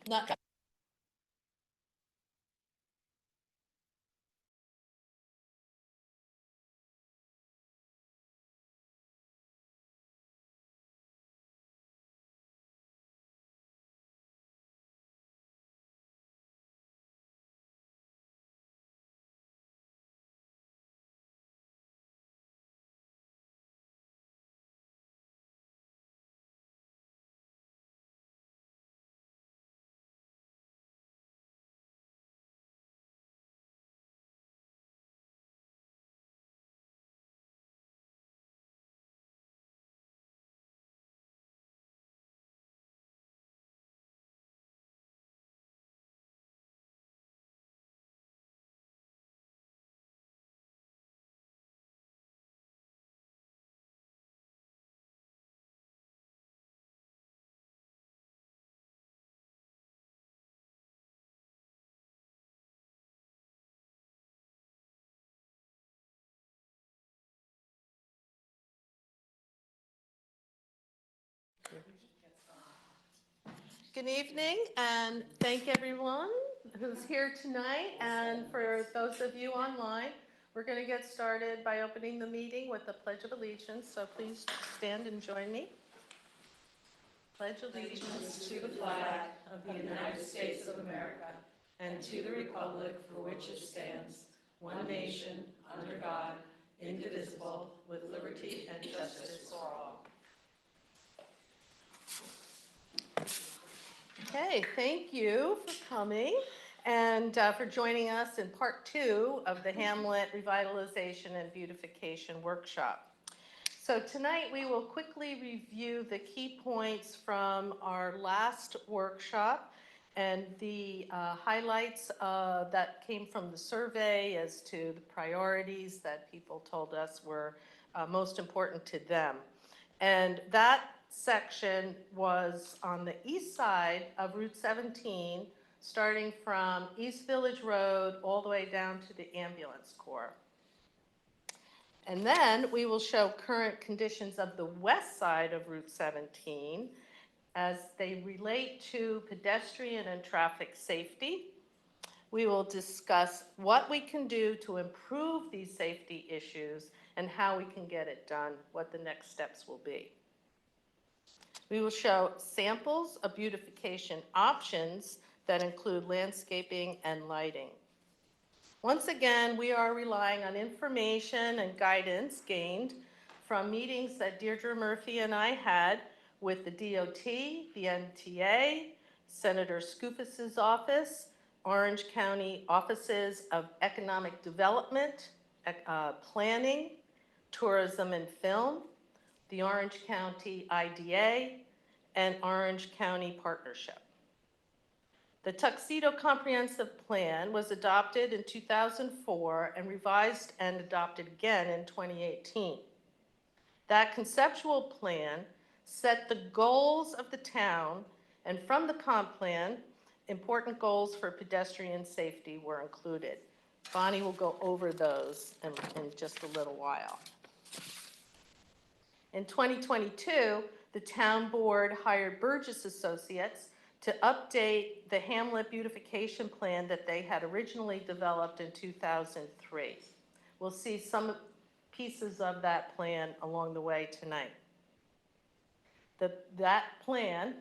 Not. Good evening, and thank everyone who's here tonight. And for those of you online, we're going to get started by opening the meeting with the Pledge of Allegiance. So please stand and join me. Pledge allegiance to the flag of the United States of America and to the republic for which it stands, one nation, under God, indivisible, with liberty and justice for all. Okay, thank you for coming and for joining us in part 2 of the Hamlet Revitalization and Beautification Workshop. So tonight we will quickly review the key points from our last workshop and the highlights that came from the survey as to the priorities that people told us were most important to them. And that section was on the east side of Route 17, starting from East Village Road all the way down to the ambulance corps. And then we will show current conditions of the west side of Route 17 as they relate to pedestrian and traffic safety. We will discuss what we can do to improve these safety issues and how we can get it done, what the next steps will be. We will show samples of beautification options that include landscaping and lighting. Once again, we are relying on information and guidance gained from meetings that Deirdre Murphy and I had with the DOT, the NTA, Senator Skoufis's office, Orange County Offices of Economic Development, Planning, Tourism and Film, the Orange County IDA, and Orange County Partnership. The Tuxedo Comprehensive Plan was adopted in 2004 and revised and adopted again in 2018. That conceptual plan set the goals of the town, and from the comp plan, important goals for pedestrian safety were included. Bonnie will go over those in just a little while. In 2022, the town board hired Burgess Associates to update the Hamlet beautification plan that they had originally developed in 2003. We'll see some pieces of that plan along the way tonight. That plan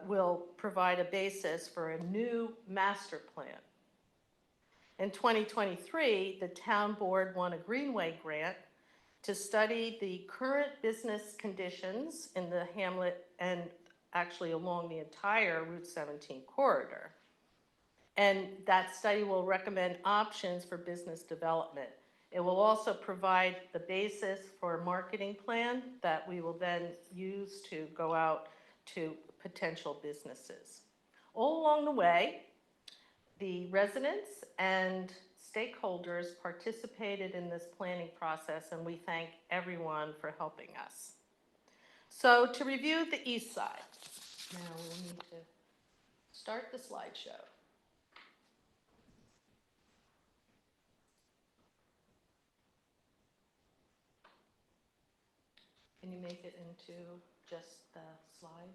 will provide a basis for a new master plan. In 2023, the town board won a Greenway grant to study the current business conditions in the Hamlet and actually along the entire Route 17 corridor. And that study will recommend options for business development. It will also provide the basis for a marketing plan that we will then use to go out to potential businesses. All along the way, the residents and stakeholders participated in this planning process, and we thank everyone for helping us. So to review the east side, now we'll need to start the slideshow. Can you make it into just the slide?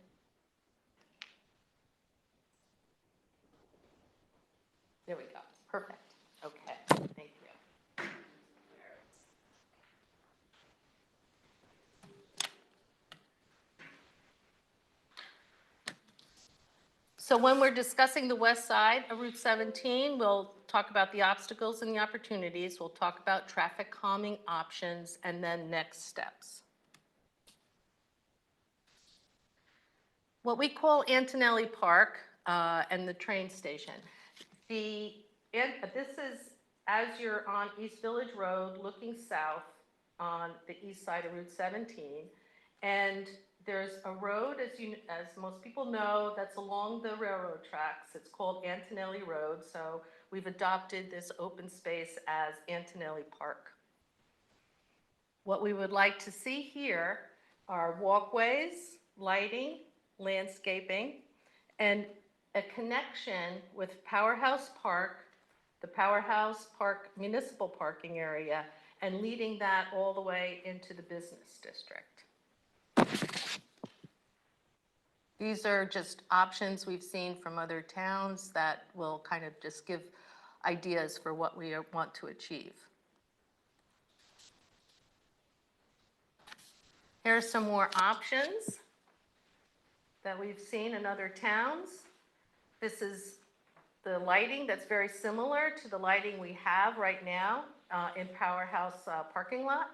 There we go. Perfect. Okay, thank you. So when we're discussing the west side of Route 17, we'll talk about the obstacles and the opportunities. We'll talk about traffic calming options and then next steps. What we call Antonelli Park and the train station. This is as you're on East Village Road looking south on the east side of Route 17. And there's a road, as most people know, that's along the railroad tracks. It's called Antonelli Road, so we've adopted this open space as Antonelli Park. What we would like to see here are walkways, lighting, landscaping, and a connection with Powerhouse Park, the Powerhouse Park municipal parking area, and leading that all the way into the business district. These are just options we've seen from other towns that will kind of just give ideas for what we want to achieve. Here are some more options that we've seen in other towns. This is the lighting that's very similar to the lighting we have right now in Powerhouse parking lot.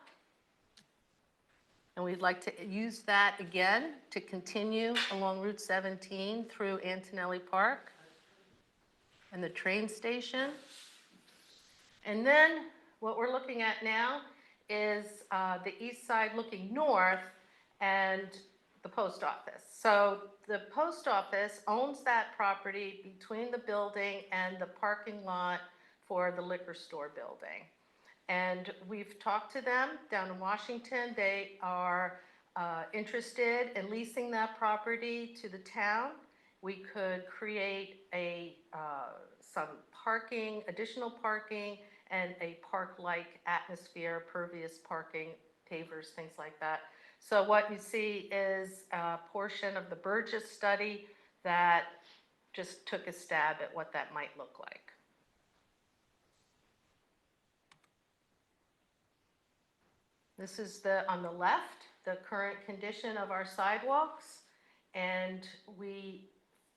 And we'd like to use that again to continue along Route 17 through Antonelli Park and the train station. And then what we're looking at now is the east side looking north and the post office. So the post office owns that property between the building and the parking lot for the liquor store building. And we've talked to them down in Washington. They are interested in leasing that property to the town. We could create some parking, additional parking, and a park-like atmosphere, pervious parking, pavers, things like that. So what you see is a portion of the Burgess study that just took a stab at what that might look like. This is on the left, the current condition of our sidewalks. And we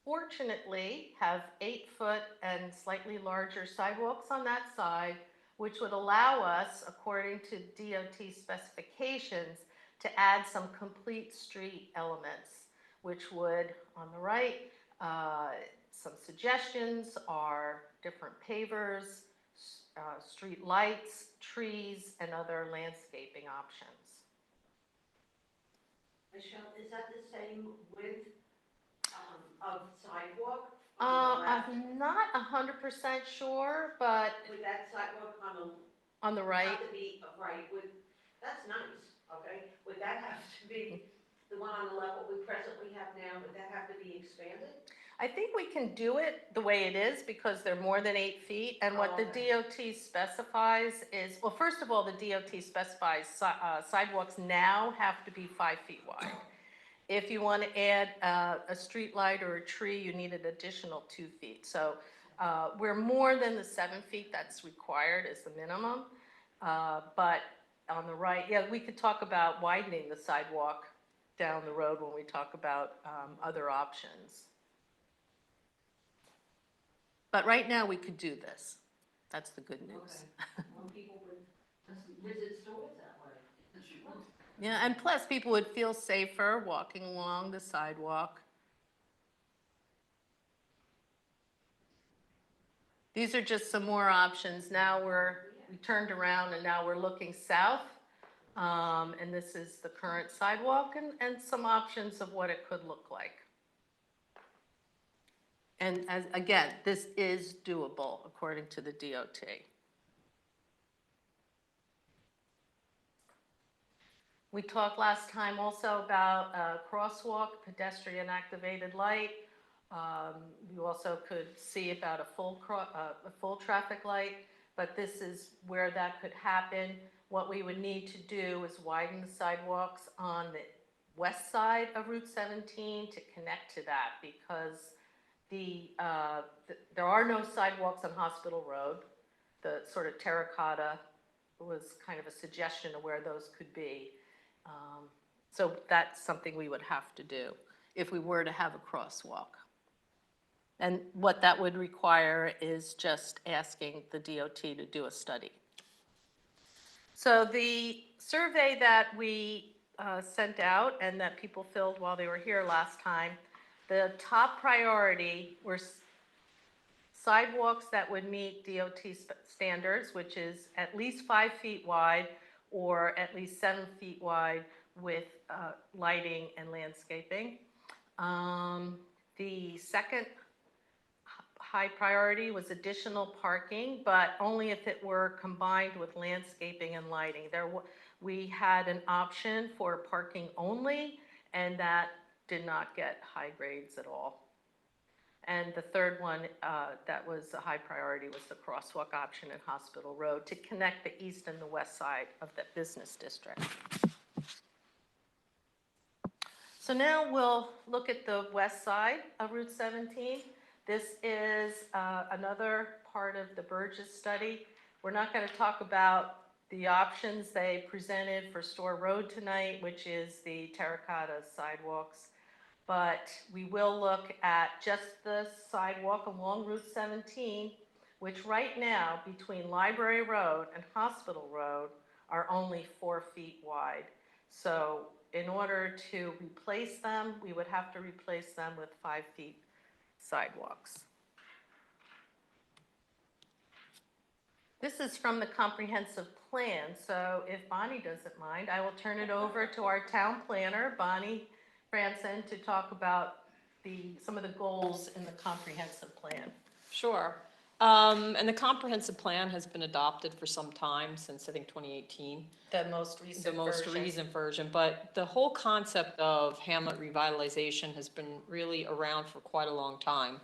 fortunately have 8-foot and slightly larger sidewalks on that side, which would allow us, according to DOT specifications, to add some complete street elements, which would, on the right, some suggestions are different pavers, street lights, trees, and other landscaping options. Michelle, is that the same width of sidewalk? I'm not 100% sure, but With that sidewalk on the right, have to be right with, that's nice, okay? Would that have to be, the one on the left, what we presently have now, would that have to be expanded? I think we can do it the way it is because they're more than 8 feet. And what the DOT specifies is, well, first of all, the DOT specifies sidewalks now have to be 5 feet wide. If you want to add a street light or a tree, you need an additional 2 feet. So we're more than the 7 feet that's required as the minimum. But on the right, yeah, we could talk about widening the sidewalk down the road when we talk about other options. But right now, we could do this. That's the good news. Okay. Well, people would visit stores that way. Yeah, and plus people would feel safer walking along the sidewalk. These are just some more options. Now we turned around and now we're looking south. And this is the current sidewalk and some options of what it could look like. And again, this is doable according to the DOT. We talked last time also about a crosswalk, pedestrian activated light. You also could see about a full traffic light, but this is where that could happen. What we would need to do is widen the sidewalks on the west side of Route 17 to connect to that, because There are no sidewalks on Hospital Road. The sort of terracotta was kind of a suggestion of where those could be. So that's something we would have to do if we were to have a crosswalk. And what that would require is just asking the DOT to do a study. So the survey that we sent out and that people filled while they were here last time, the top priority were sidewalks that would meet DOT standards, which is at least 5 feet wide or at least 7 feet wide with lighting and landscaping. The second high priority was additional parking, but only if it were combined with landscaping and lighting. We had an option for parking only, and that did not get high grades at all. And the third one that was a high priority was the crosswalk option at Hospital Road to connect the east and the west side of the business district. So now we'll look at the west side of Route 17. This is another part of the Burgess study. We're not going to talk about the options they presented for Store Road tonight, which is the terracotta sidewalks, but we will look at just the sidewalk along Route 17, which right now between Library Road and Hospital Road are only 4 feet wide. So in order to replace them, we would have to replace them with 5 feet sidewalks. This is from the comprehensive plan, so if Bonnie doesn't mind, I will turn it over to our town planner, Bonnie Franson, to talk about some of the goals in the comprehensive plan. Sure. And the comprehensive plan has been adopted for some time, since I think 2018. The most recent The most version. recent version, but the whole concept of Hamlet revitalization has been really around for quite a long time.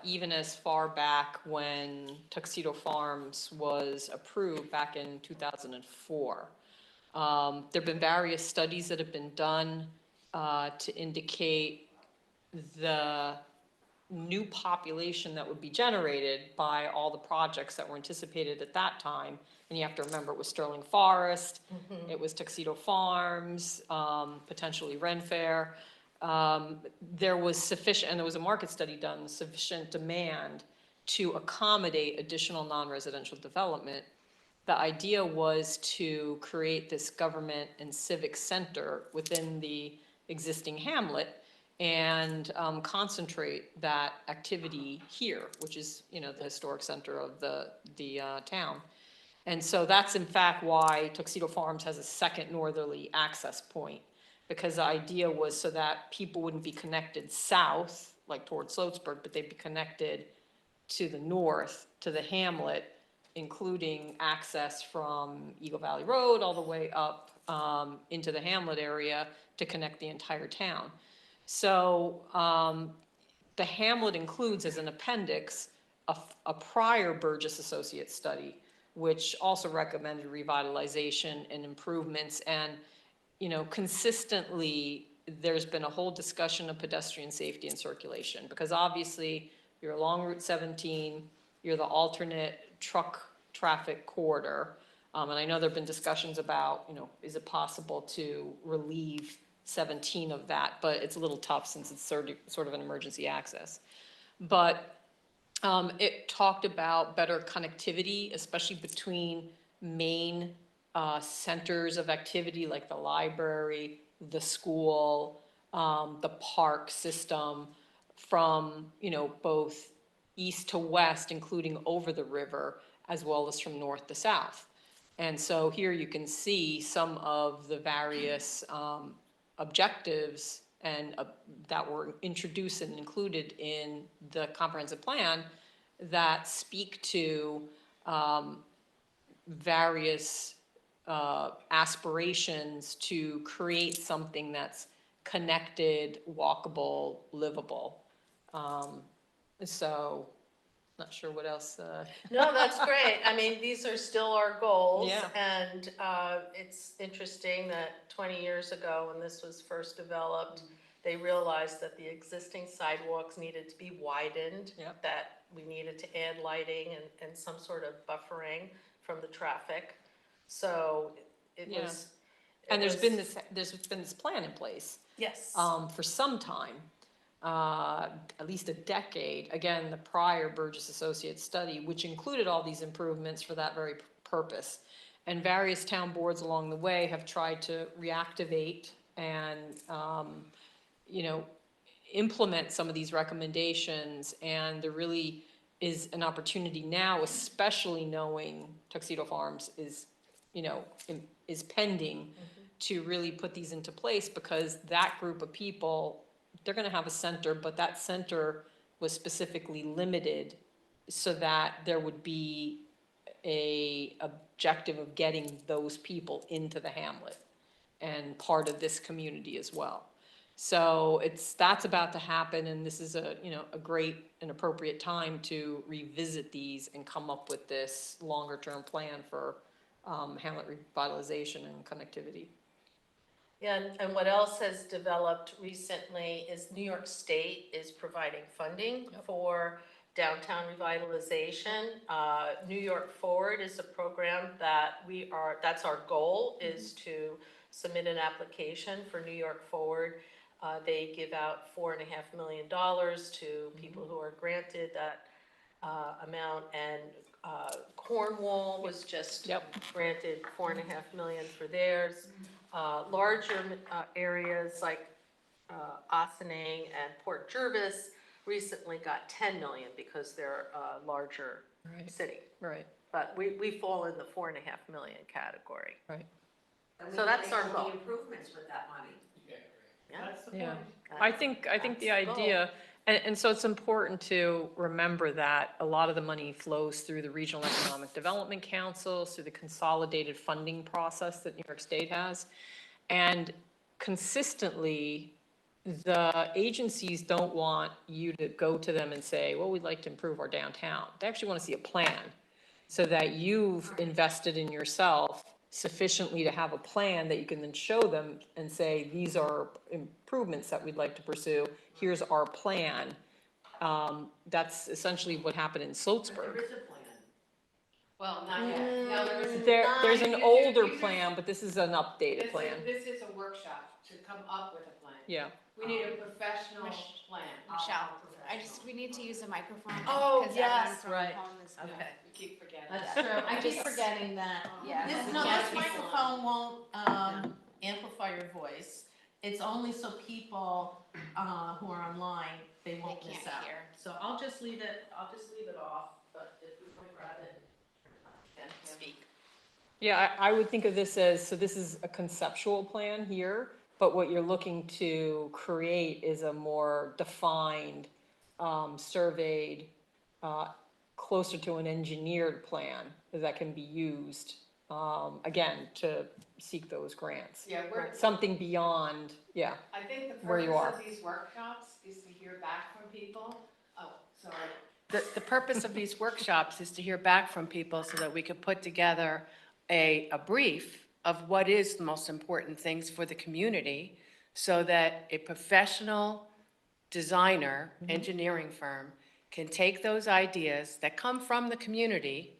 Even as far back when Tuxedo Farms was approved back in 2004. There have been various studies that have been done to indicate the new population that would be generated by all the projects that were anticipated at that time. And you have to remember, it was Sterling Forest, it was Tuxedo Farms, potentially Ren Fair. There was sufficient, and there was a market study done, sufficient demand to accommodate additional non-residential development. The idea was to create this government and civic center within the existing hamlet and concentrate that activity here, which is, you know, the historic center of the town. And so that's in fact why Tuxedo Farms has a second northerly access point, because the idea was so that people wouldn't be connected south, like towards Sloatsburg, but they'd be connected to the north, to the hamlet, including access from Eagle Valley Road all the way up into the hamlet area to connect the entire town. So the hamlet includes as an appendix a prior Burgess Associates study, which also recommended revitalization and improvements. And, you know, consistently, there's been a whole discussion of pedestrian safety and circulation, because obviously you're along Route 17, you're the alternate truck traffic corridor. And I know there've been discussions about, you know, is it possible to relieve 17 of that, but it's a little tough since it's sort of an emergency access. But it talked about better connectivity, especially between main centers of activity like the library, the school, the park system, from, you know, both east to west, including over the river, as well as from north to south. And so here you can see some of the various objectives and that were introduced and included in the comprehensive plan that speak to various aspirations to create something that's connected, walkable, livable. So, not sure what else. No, that's great. I mean, these are still our goals. Yeah. And it's interesting that 20 years ago, when this was first developed, they realized that the existing sidewalks needed to be widened, Yep. that we needed to add lighting and some sort of buffering from the traffic. So it Yeah. was. And there's been this plan in place, Yes. for some time, at least a decade. Again, the prior Burgess Associates study, which included all these improvements for that very purpose. And various town boards along the way have tried to reactivate and, you know, implement some of these recommendations. And there really is an opportunity now, especially knowing Tuxedo Farms is, you know, is pending, to really put these into place, because that group of people, they're gonna have a center, but that center was specifically limited so that there would be a objective of getting those people into the hamlet and part of this community as well. So that's about to happen, and this is a, you know, a great and appropriate time to revisit these and come up with this longer-term plan for hamlet revitalization and connectivity. Yeah, and what else has developed recently is New York State is providing funding Yep. for downtown revitalization. New York Forward is a program that that's our goal, is to submit an application for New York Forward. They give out $4.5 million to people who are granted that amount, and Cornwall was just Yep. granted $4.5 million for theirs. Larger areas like Ossining and Port Jervis recently got 10 million because they're a larger Right. city. Right, But we fall in the 4.5 million category. right. And we So can that's make our all the goal. improvements with that money. Yeah. That's the Yeah. point. I think the That's the goal. idea, and so it's important to remember that a lot of the money flows through the Regional Economic Development Council, through the consolidated funding process that New York State has. And consistently, the agencies don't want you to go to them and say, well, we'd like to improve our downtown. They actually want to see a plan, so that you've invested in yourself sufficiently to have a plan that you can then show them and say, these are improvements that we'd like to pursue, here's our plan. That's essentially what happened in But Sloatsburg. there is a plan. Well, not yet. No, there isn't. There's an These are- older these are- plan, but this is an updated plan. This is a workshop to come up with a plan. Yeah, We need a professional plan. Michelle, we need to use a microphone. Oh, because yes, everyone from right. home is gonna- Okay. We keep forgetting. That's Yeah. true. I keep Just- forgetting that. Yeah. This, we no, can't this be- microphone won't, amplify your voice. It's only so people, who are online, they won't They miss can't out. hear. So I'll just leave it off, but if we want to grab it, then speak. yeah, I would think of this as, so this is a conceptual plan here, but what you're looking to create is a more defined, surveyed, closer to an engineered plan that can be used, again, to seek those grants. Yeah, Something beyond, yeah, I think the Where you purpose are. of these workshops is to hear back from people. Oh, sorry. The purpose of these workshops is to hear back from people so that we could put together a brief of what is the most important things for the community, so that a professional designer, engineering firm can take those ideas that come from the community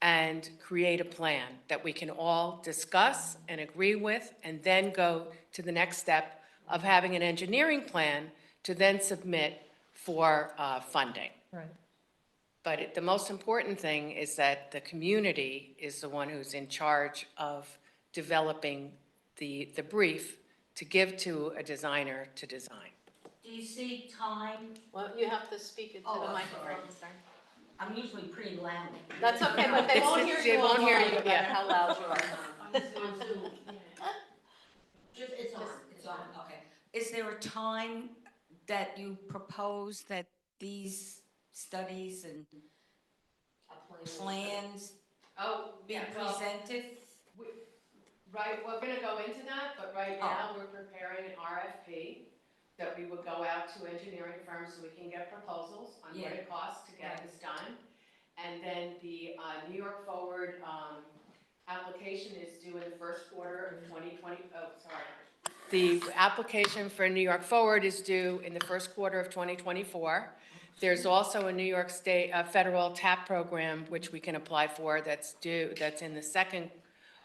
and create a plan that we can all discuss and agree with, and then go to the next step of having an engineering plan to then submit for funding. right. But the most important thing is that the community is the one who's in charge of developing the brief to give to a designer to design. Do you see time? Well, you have to speak into Oh, the I'm microphone. sorry. I'm usually pretty loud. That's okay, but they won't hear They you won't hear online, you, no matter yeah. how loud you are. On Zoom. Just, it's on, okay. Is there a time that you propose that these studies and plans Oh, be presented? Right, we're gonna go into that, but right now, we're preparing an RFP that we would go out to engineering firms so we can get proposals on what it costs to get this done. And then the New York Forward application is due in the first quarter of 2020, The application for New York Forward is due in the first quarter of 2024. There's also a New York State federal TAP program, which we can apply for, that's in the second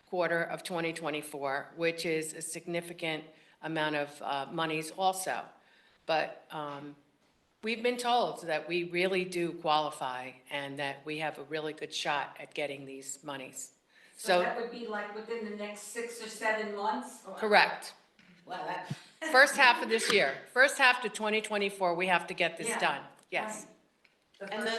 quarter of 2024, which is a significant amount of monies also. But we've been told that we really do qualify and that we have a really good shot at getting these monies. So that would be like within the next 6 or 7 months? Correct. Well, that. First half of this year, first half to 2024, we have to get this Yeah, done, yes. right. And then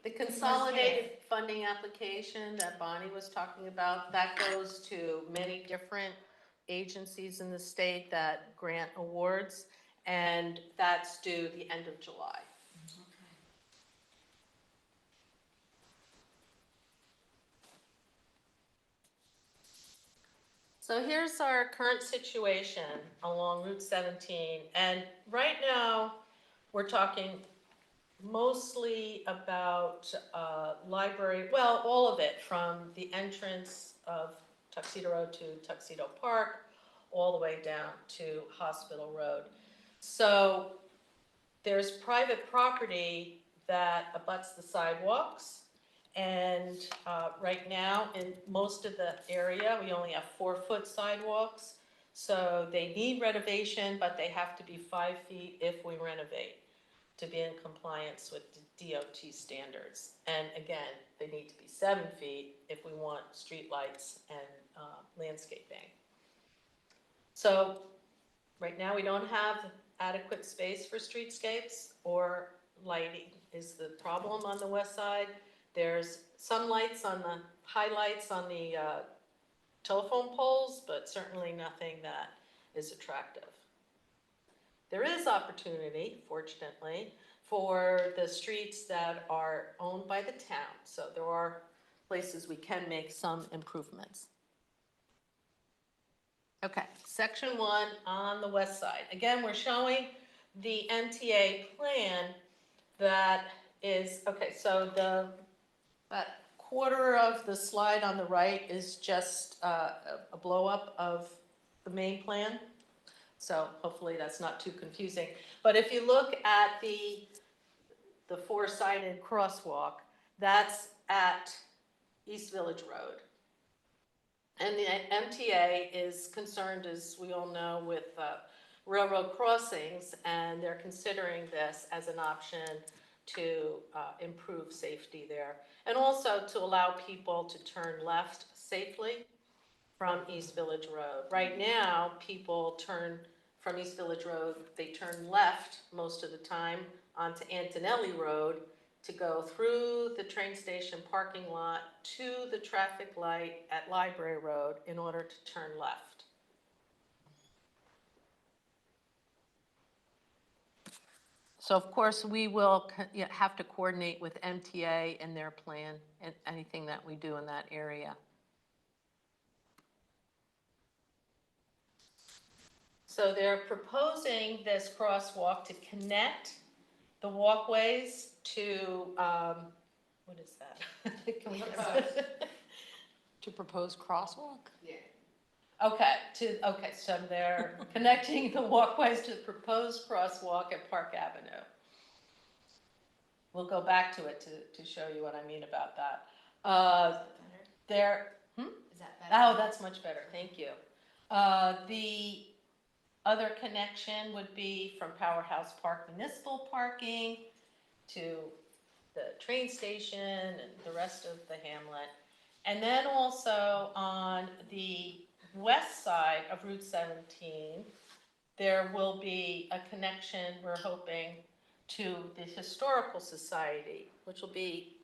the consolidated funding application that Bonnie was talking about, that goes to many different agencies in the state that grant awards, and that's due the end of July. So here's our current situation along Route 17, and right now, we're talking mostly about library, well, all of it, from the entrance of Tuxedo Road to Tuxedo Park, all the way down to Hospital Road. So there's private property that abuts the sidewalks, and right now, in most of the area, we only have 4-foot sidewalks. So they need renovation, but they have to be 5 feet if we renovate to be in compliance with the DOT standards. And again, they need to be 7 feet if we want streetlights and landscaping. So right now, we don't have adequate space for streetscapes, or lighting is the problem on the west side. There's some lights on the, highlights on the telephone poles, but certainly nothing that is attractive. There is opportunity, fortunately, for the streets that are owned by the town. So there are places we can make some improvements. Okay, section 1 on the west side. Again, we're showing the MTA plan that is, okay, so about quarter of the slide on the right is just a blow up of the main plan. So hopefully that's not too confusing. But if you look at the 4-sided crosswalk, that's at East Village Road. And the MTA is concerned, as we all know, with railroad crossings, and they're considering this as an option to improve safety there. And also to allow people to turn left safely from East Village Road. Right now, people turn from East Village Road, they turn left most of the time onto Antonelli Road to go through the train station parking lot to the traffic light at Library Road in order to turn left. So of course, we will have to coordinate with MTA and their plan and anything that we do in that area. So they're proposing this crosswalk to connect the walkways to, what is that? Can we To propose crosswalk? Okay, so they're connecting the walkways to the proposed crosswalk at Park Avenue. We'll go back to it to show you what I mean about that. They're, Is that better? oh, that's much better, thank you. The other connection would be from Powerhouse Park Municipal Parking to the train station and the rest of the hamlet. And then also on the west side of Route 17, there will be a connection, we're hoping, to the Historical Society, which will be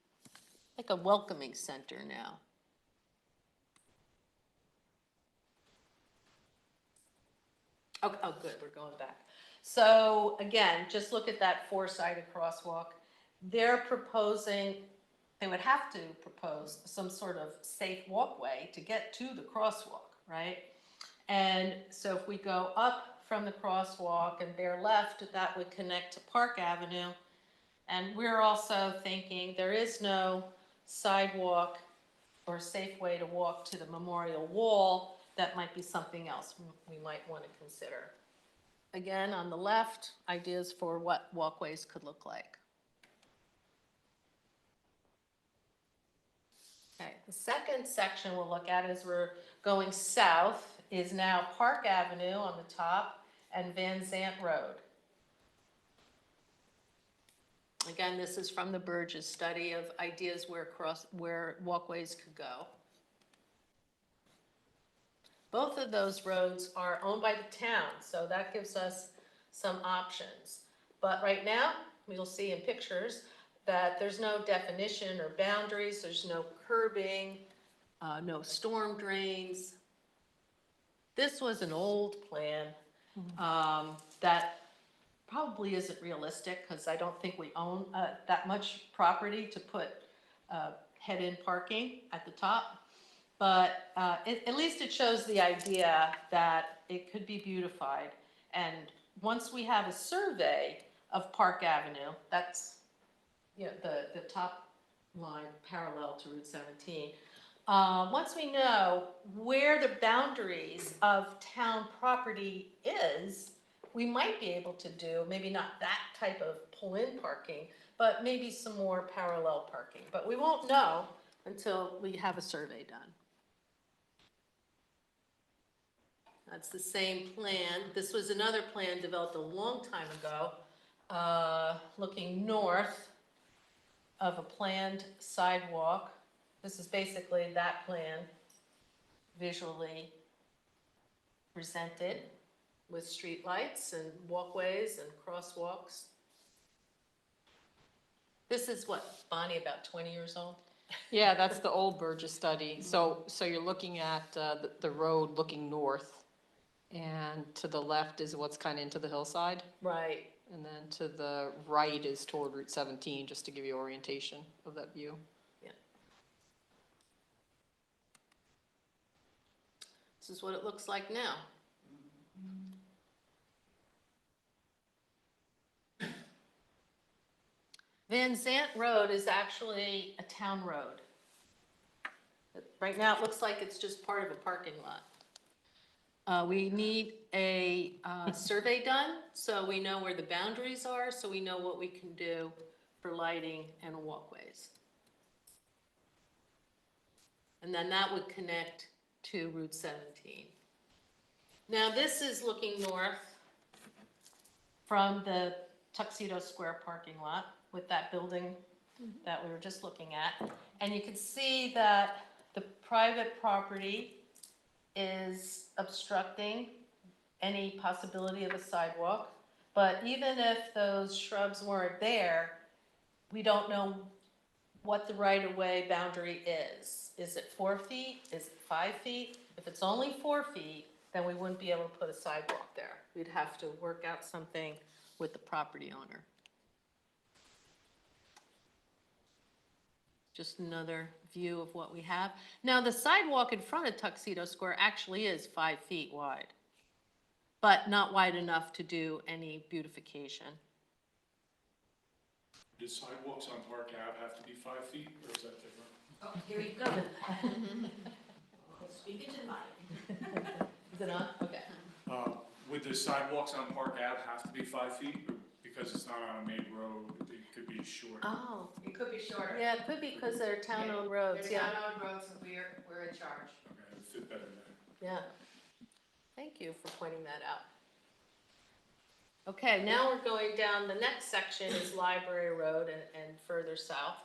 like a welcoming center now. Oh, good, we're going back. So again, just look at that 4-sided crosswalk. They're proposing, they would have to propose some sort of safe walkway to get to the crosswalk, right? And so if we go up from the crosswalk and bear left, that would connect to Park Avenue. And we're also thinking there is no sidewalk or safe way to walk to the memorial wall that might be something else we might want to consider. Again, on the left, ideas for what walkways could look like. Okay, the second section we'll look at as we're going south is now Park Avenue on the top and Van Zant Road. Again, this is from the Burgess study of ideas where walkways could go. Both of those roads are owned by the town, so that gives us some options. But right now, we'll see in pictures that there's no definition or boundaries, there's no curbing, no storm drains. This was an old plan that probably isn't realistic because I don't think we own that much property to put head-in parking at the top. But at least it shows the idea that it could be beautified. And once we have a survey of Park Avenue, that's the top line parallel to Route 17. Once we know where the boundaries of town property is, we might be able to do, maybe not that type of pull-in parking, but maybe some more parallel parking. But we won't know until we have a survey done. That's the same plan. This was another plan developed a long time ago, looking north of a planned sidewalk. This is basically that plan visually presented with streetlights and walkways and crosswalks. This is what, Bonnie, about 20 years old? Yeah, that's the old Burgess study. So you're looking at the road looking north, and to the left is what's kind of into the hillside, Right. and then to the right is toward Route 17, just to give you orientation of that view. This is what it looks like now. Van Zant Road is actually a town road. Right now, it looks like it's just part of a parking lot. We need a survey done, so we know where the boundaries are, so we know what we can do for lighting and walkways. And then that would connect to Route 17. Now, this is looking north from the Tuxedo Square parking lot with that building that we were just looking at. And you can see that the private property is obstructing any possibility of a sidewalk. But even if those shrubs weren't there, we don't know what the right-of-way boundary is. Is it 4 feet? Is it 5 feet? If it's only 4 feet, then we wouldn't be able to put a sidewalk there. We'd have to work out something with the property owner. Just another view of what we have. Now, the sidewalk in front of Tuxedo Square actually is 5 feet wide, but not wide enough to do any beautification. Do sidewalks on Park Ave have to be 5 feet, or is that different? Oh, here you go. Speak it to mine. Is it on? Okay. Would the sidewalks on Park Ave have to be 5 feet, or because it's not on a main road, it could be shorter? Oh, It could be shorter. yeah, it could be because they're town-owned roads, They're yeah. town-owned roads, and we're in charge. Okay, it would fit better then. Yeah. Thank you for pointing that out. Okay, now we're going down, the next section is Library Road and further south.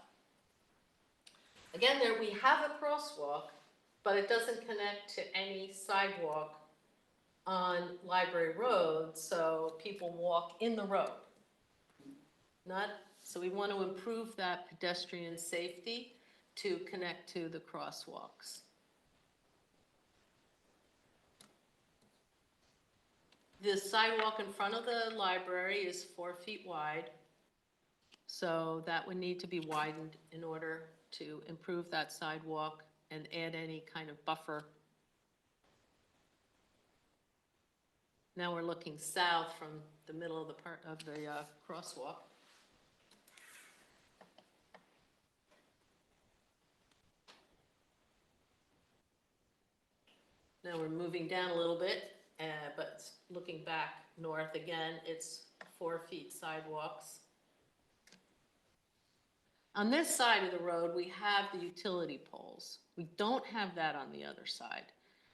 Again, there we have a crosswalk, but it doesn't connect to any sidewalk on Library Road, so people walk in the road. So we want to improve that pedestrian safety to connect to the crosswalks. The sidewalk in front of the library is 4 feet wide, so that would need to be widened in order to improve that sidewalk and add any kind of buffer. Now we're looking south from the middle of the crosswalk. Now we're moving down a little bit, but looking back north again, it's 4 feet sidewalks. On this side of the road, we have the utility poles. We don't have that on the other side.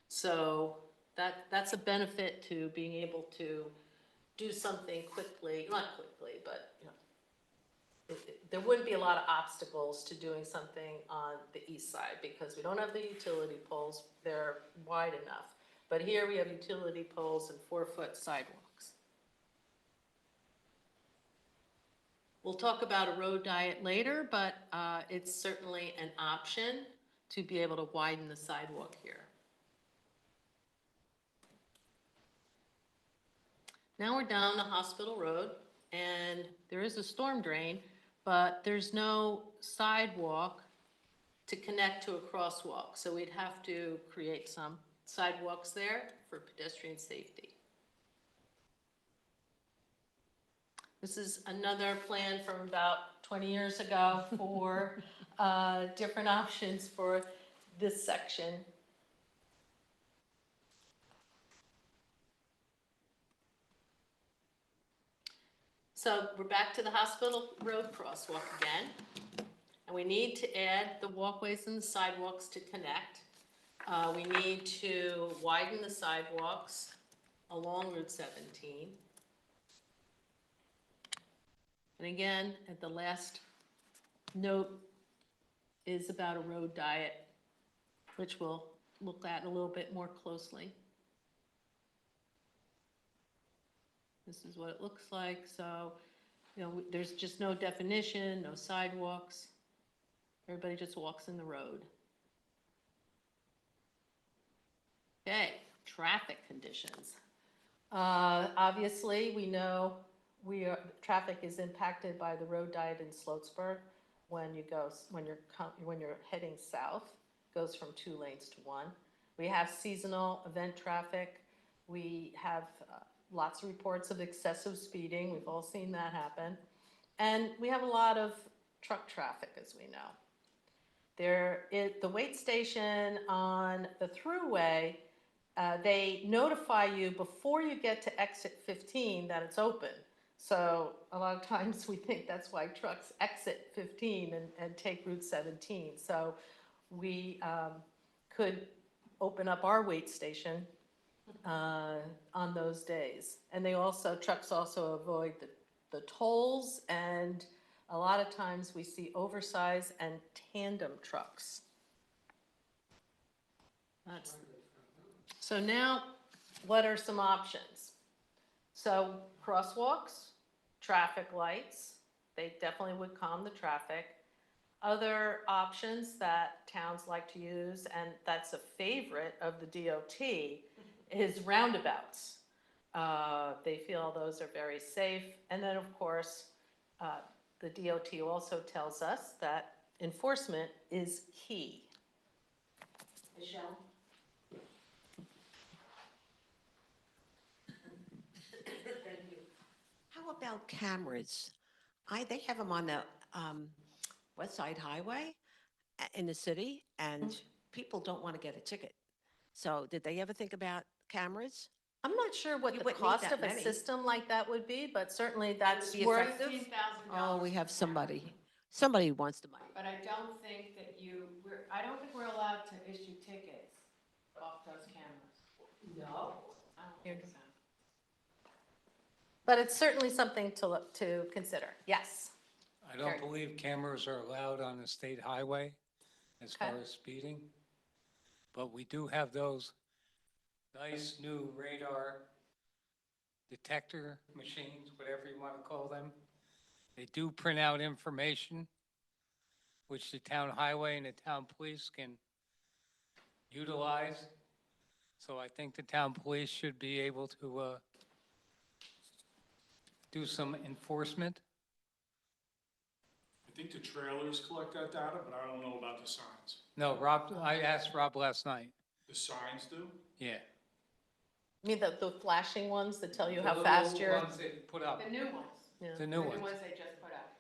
So that's a benefit to being able to do something quickly, not quickly, but, you know, there wouldn't be a lot of obstacles to doing something on the east side because we don't have the utility poles, they're wide enough. But here we have utility poles and 4-foot sidewalks. We'll talk about a road diet later, but it's certainly an option to be able to widen the sidewalk here. Now we're down the Hospital Road, and there is a storm drain, but there's no sidewalk to connect to a crosswalk. So we'd have to create some sidewalks there for pedestrian safety. This is another plan from about 20 years ago for different options for this section. So we're back to the Hospital Road crosswalk again. And we need to add the walkways and the sidewalks to connect. We need to widen the sidewalks along Route 17. And again, at the last note is about a road diet, which we'll look at a little bit more closely. This is what it looks like. So, you know, there's just no definition, no sidewalks. Everybody just walks in the road. Okay, traffic conditions. Obviously, we know traffic is impacted by the road diet in Sloatsburg when you're heading south. It goes from 2 lanes to 1. We have seasonal event traffic. We have lots of reports of excessive speeding. We've all seen that happen. And we have a lot of truck traffic, as we know. The wait station on the thruway, they notify you before you get to exit 15 that it's open. So a lot of times we think that's why trucks exit 15 and take Route 17. So we could open up our wait station on those days. And trucks also avoid the tolls, and a lot of times we see oversized and tandem trucks. So now, what are some options? So crosswalks, traffic lights, they definitely would calm the traffic. Other options that towns like to use, and that's a favorite of the DOT, is roundabouts. They feel those are very safe. And then, of course, the DOT also tells us that enforcement is key. Michelle? How about cameras? They have them on the West Side Highway in the city, and people don't want to get a ticket. So did they ever think about cameras? I'm not sure what You the wouldn't need cost that of a many. system like that would be, but certainly that's be worth. effective? $15,000. Oh, we have somebody. Somebody who wants the money. But I don't think that I don't think we're allowed to issue tickets off those cameras. No. I don't think so. But it's certainly something to consider. Yes. I don't believe cameras are allowed on the state highway as far Okay. as speeding. But we do have those nice new radar detector machines, whatever you want to call them. They do print out information, which the town highway and the town police can utilize. So I think the town police should be able to do some enforcement. I think the trailers collect that data, but I don't know about the signs. No, Rob, I asked Rob last night. The signs do? Yeah. I mean, the flashing ones that tell you The how little fast you're. ones they put up, The new ones. Yeah. the The new new ones. ones they just put up.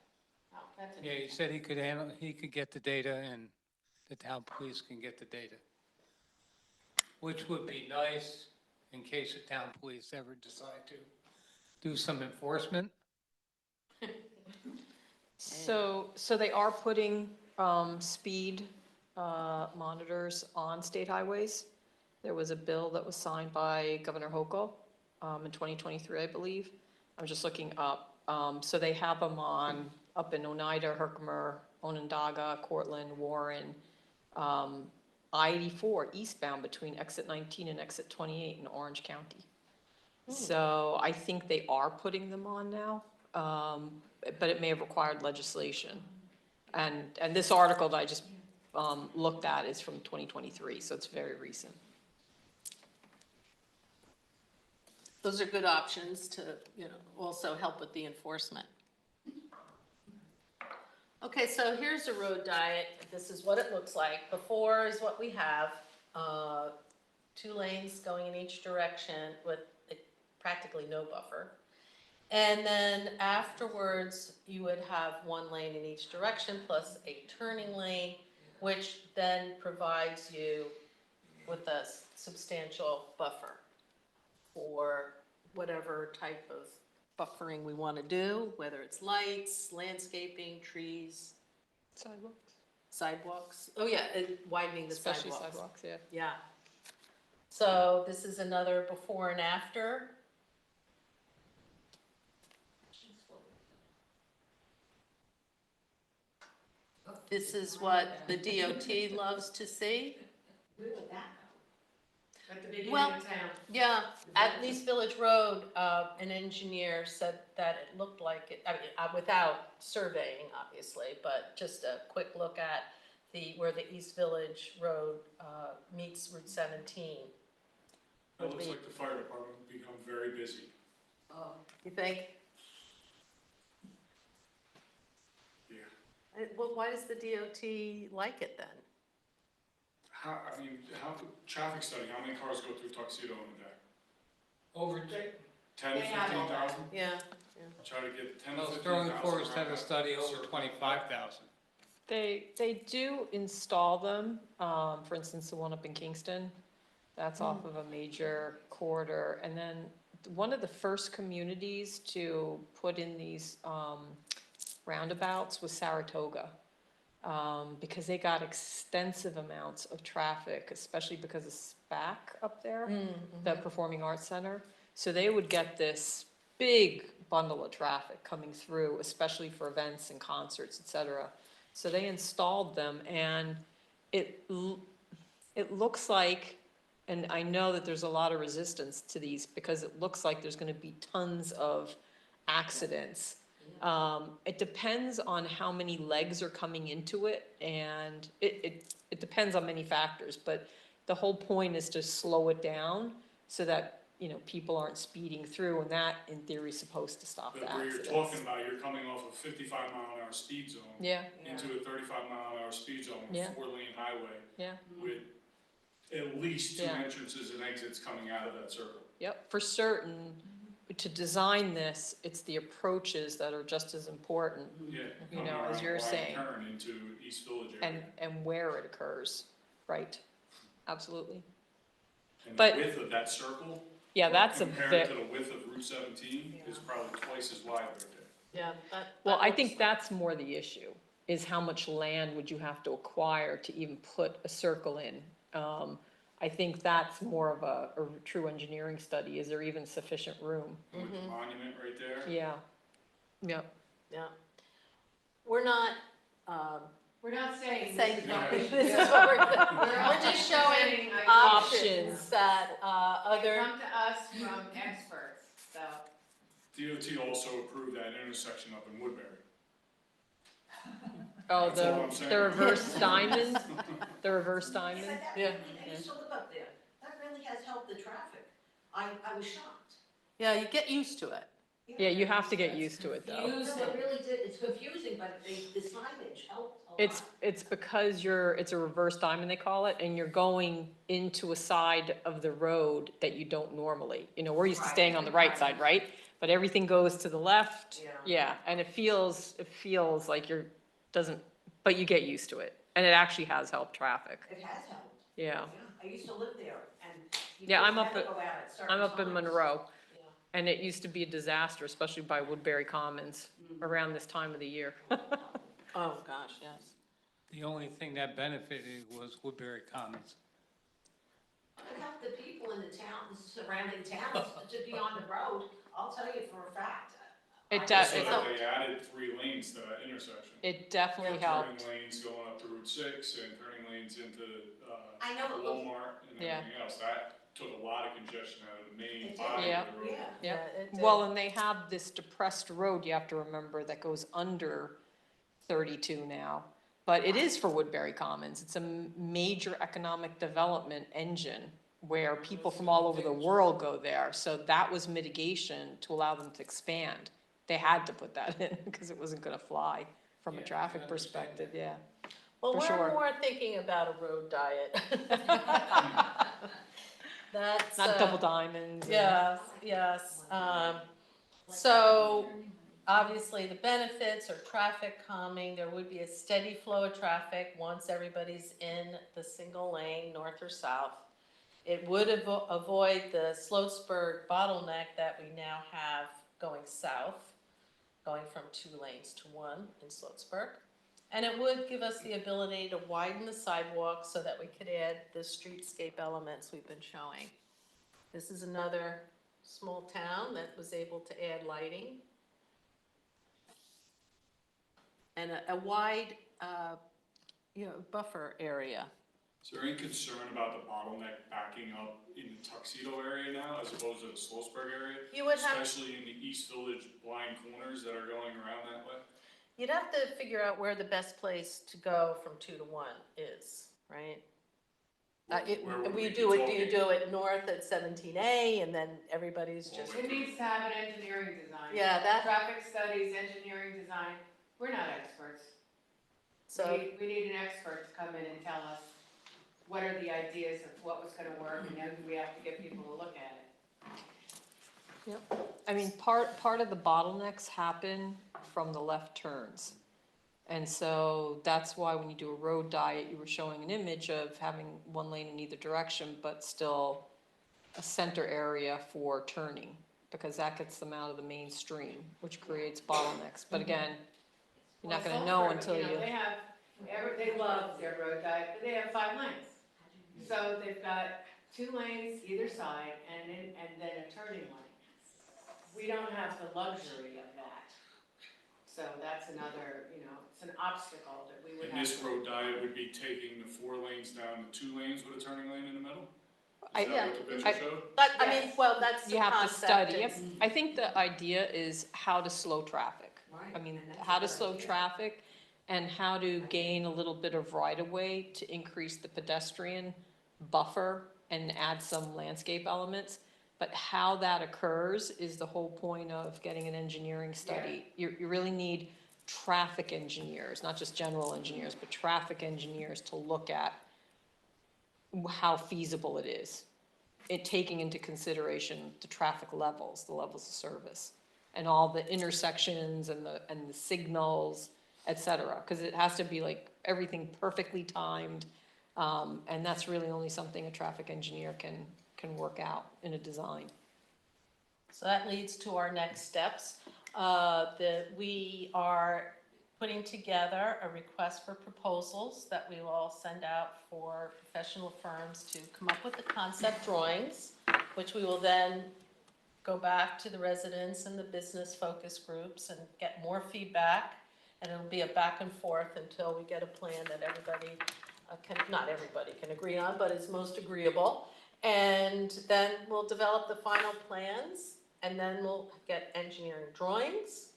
Oh, that's Yeah, he said he could get the data and the town police can get the data. which would be nice in case the town police ever decide to do some enforcement. So they are putting, speed, monitors on state highways. There was a bill that was signed by Governor Hochul, in 2023, I believe. I'm just looking up. So they have them on, up in Oneida, Herkimer, Onondaga, Cortland, Warren, I-84 eastbound between exit 19 and exit 28 in Orange County. So I think they are putting them on now, but it may have required legislation. And this article that I just looked at is from 2023, so it's very recent. Those are good options to, also help with the enforcement. Okay, so here's a road diet. This is what it looks like. Before is what we have, 2 lanes going in each direction with practically no buffer. And then afterwards, you would have 1 lane in each direction plus a turning lane, which then provides you with a substantial buffer for whatever type of buffering we want to do, whether it's lights, landscaping, trees, Sidewalks. sidewalks. Oh yeah, and widening the Especially sidewalks. sidewalks, yeah. Yeah. So this is another before and after. This is what the DOT loves to see. At the beginning Well, of town. Yeah, at East Village Road, an engineer said that it looked like it, I mean, without surveying, obviously, but just a quick look at where the East Village Road, meets Route 17. It looks like the fire department will become very busy. Oh, you think? Yeah. Well, why does the DOT like it then? How traffic study, how many cars go through Tuxedo in a day? Over, 10 to 15,000? Yeah. Try to get 10 to well, 15,000. Sterling Forest had around a that study over circle. 25,000. They do install them, for instance, the one up in Kingston, that's off of a major corridor. And then one of the first communities to put in these roundabouts was Saratoga, because they got extensive amounts of traffic, especially because of SPAC up there, the Performing Arts Center. So they would get this big bundle of traffic coming through, especially for events and concerts, et cetera. So they installed them, and it looks like, and I know that there's a lot of resistance to these because it looks like there's gonna be tons of accidents. It depends on how many legs are coming into it, and it depends on many factors, but the whole point is to slow it down so that, people aren't speeding through, and that, in theory, is supposed to stop the But where accidents. you're talking about, you're coming off a 55-mile-an-hour speed zone Yeah, into a 35-mile-an-hour speed zone, Yeah. 4-lane highway yeah. with at least 2 Yeah. entrances and exits coming out of that circle. Yep, for certain, to design this, it's the approaches that are just as important, Yeah. You coming know, as around you're Wide saying. Turn into East Village area. and where it occurs, right? Absolutely. And but- the width of that circle, Yeah, that's a compared to bit, the width of Route 17, is probably twice as wide right there. Yeah. well, I think that's more the issue, is how much land would you have to acquire to even put a circle in? I think that's more of a true engineering study. Is there even sufficient room? With the monument right there. Yeah, yep. Yeah. We're not, We're not saying saying this is Yeah. what this we is should what do. we're just showing saying, like, options that, They other, come to us from experts, so. DOT also approved that intersection up in Woodbury. Oh, That's all I'm the saying. reverse diamond, the reverse diamond? Yeah. I used to live up there. That really has helped the traffic. I was shocked. yeah, you get used to it. Yeah, you have to get used to it, though. No, it really did, it's confusing, but the signage helped a lot. It's because it's a reverse diamond, they call it, and you're going into a side of the road that you don't normally. We're used to staying on the right side, right? But everything goes to the left. Yeah. Yeah, and it feels like but you get used to it. And it actually has helped traffic. It has helped. Yeah. I used to live there, and Yeah, I'm up gotta at- go out at certain I'm up in times. Monroe, Yeah. and it used to be a disaster, especially by Woodbury Commons around this time of the year. Oh, gosh, yes. The only thing that benefited was Woodbury Commons. It helped the people in the town, the surrounding towns to be on the road, I'll tell you for a fact. It I does- Also, just that felt- they added 3 lanes to that intersection. It definitely Turning helped. lanes going up to Route 6 and turning lanes into I know it looked, Walmart and Yeah. everything else. That took a lot of congestion out of the main It did. body Yeah. of the road. yeah. Yep. it did. Well, and they have this depressed road, you have to remember, that goes under 32 now. But it is for Woodbury Commons. It's a major economic development engine where people from all over the world go there. So that was mitigation to allow them to expand. They had to put that in because it wasn't gonna fly from a Yeah, I traffic understand perspective, that. yeah. Well, for we're sure. more thinking about a road diet. That's. Not double diamonds. and- Yes, yes. So obviously the benefits are traffic calming. There would be a steady flow of traffic once everybody's in the single lane, north or south. It would avoid the Sloatsburg bottleneck that we now have going south, going from 2 lanes to 1 in Sloatsburg. And it would give us the ability to widen the sidewalks so that we could add the streetscape elements we've been showing. This is another small town that was able to add lighting. And a wide, buffer area. Is there any concern about the bottleneck backing up in the Tuxedo area now as opposed to the Sloatsburg area? You would have, Especially in the East Village blind corners that are going around that way? you'd have to figure out where the best place to go from 2 to 1 is, right? Where would We we be do it, do you talking? do it north at 17A and then everybody's just, It needs to have an engineering design. yeah, that, Traffic studies, engineering design, we're not experts. so, We need an expert to come in and tell us what are the ideas of what was gonna work, and then we have to get people to look at it. I mean, part of the bottlenecks happen from the left turns. And so that's why when you do a road diet, you were showing an image of having 1 lane in either direction, but still a center area for turning, because that gets them out of the mainstream, which creates bottlenecks. But again, you're not gonna know until you. They have, they love their road diet, but they have 5 lanes. So they've got 2 lanes either side and then a turning lane. We don't have the luxury of that. So that's another, it's an obstacle that we would And have. this road diet would be taking the 4 lanes down to 2 lanes with a turning lane in the middle? I- Is that what the picture showed? I mean, well, that's the You have to concept. study, yep. It's- I think the idea is how to slow traffic. I mean, how to slow traffic and how to gain a little bit of right-of-way to increase the pedestrian buffer and add some landscape elements. But how that occurs is the whole point of getting an engineering study. You really need traffic engineers, not just general engineers, but traffic engineers to look at how feasible it is. It taking into consideration the traffic levels, the levels of service, and all the intersections and the signals, et cetera. Because it has to be like everything perfectly timed. And that's really only something a traffic engineer can work out in a design. So that leads to our next steps. We are putting together a request for proposals that we will send out for professional firms to come up with the concept drawings, which we will then go back to the residents and the business focus groups and get more feedback. And it'll be a back and forth until we get a plan that everybody not everybody can agree on, but is most agreeable. And then we'll develop the final plans, and then we'll get engineering drawings,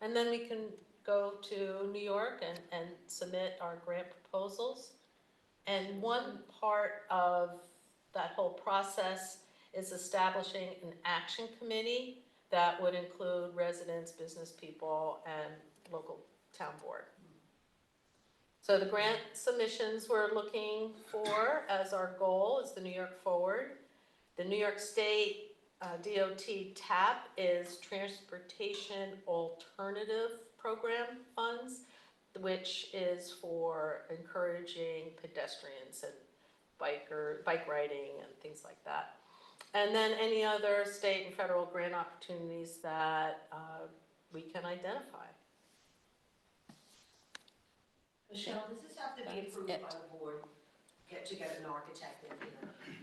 and then we can go to New York and submit our grant proposals. And one part of that whole process is establishing an action committee that would include residents, business people, and local town board. So the grant submissions we're looking for as our goal is the New York Forward. The New York State DOT TAP is Transportation Alternative Program funds, which is for encouraging pedestrians and bike riding and things like that. And then any other state and federal grant opportunities that we can identify. Michelle, does this have to be That's approved it. by the board? Get together an architect and,